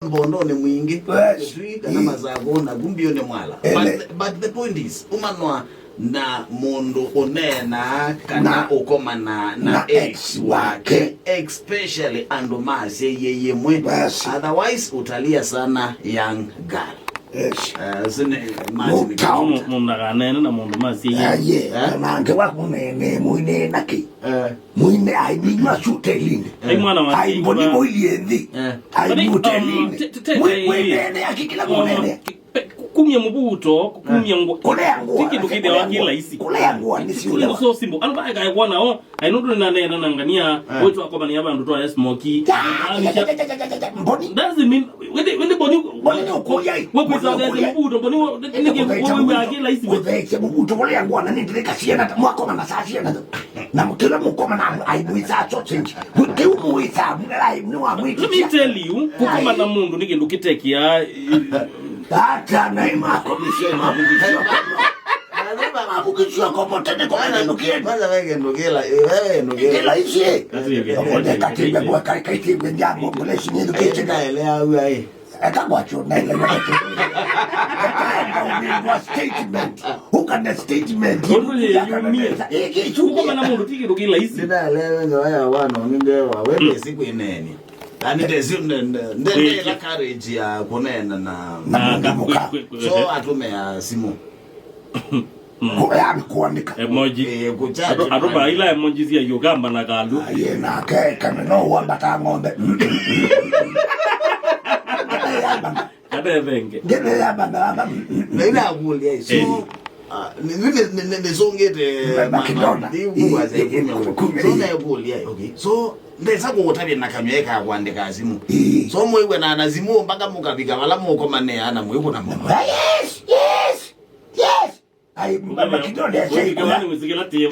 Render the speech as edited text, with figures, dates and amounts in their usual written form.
Mbondo ni mwingi na mazago na gumbio ni mwala but the point is umanwa na mundu unena kana ukoma na ex wake especially andomasi yeye mwe otherwise utalia sana young girl. Zine mazi mundaganene na mundu masi yeye nange wakunene muine naki muine aibi masutelini ai mboni moilienzi ai mutelini muine akikila munene kumye mubuto kumye ngo tiki dukide wa kila isi kulea ngo ni siule so simbo alba ga yona o ai nudu na nena nangania wetu akoma ni yaba ndoto ya smoky mboni doesn't mean wende boni ukoya wapesa ga mubuto boni nige wewe ya kila isi wewe mubuto kulea ngo na nindika siena mwako na sasiena na mkila mukoma na ai muisa chochenji mke umuisa ai mwa mwiti. Let me tell you kukoma na mundu nige ndukitekia hata na imako msema anaba mabukisha kwa tena kwa nukile kwanza wewe nukila ishi ndio katiba kwa katiba jambo kule shini nukile naelewa wewe atakwacho naelewa statement ukanda statement kukoma na mundu tiki ndukila isi naelewa ngaya wana ngewa wewe siku ineni ani ndezi la courage ya kunena na so atume ya simu kwa kuandika emoji aruba ila emoji zia yogamba na galu yena keka no wambata ngombe kada venge ngene ya baba na ina akulia so ni songete makidona so na akulia okay so ndeza kutabye nakamyeka kuandika azimu so mwewe na anazimu mpaka mukabika wala muko mane ana mwewe na mama yes ai baba kidole sasa kwa nini mzikela tie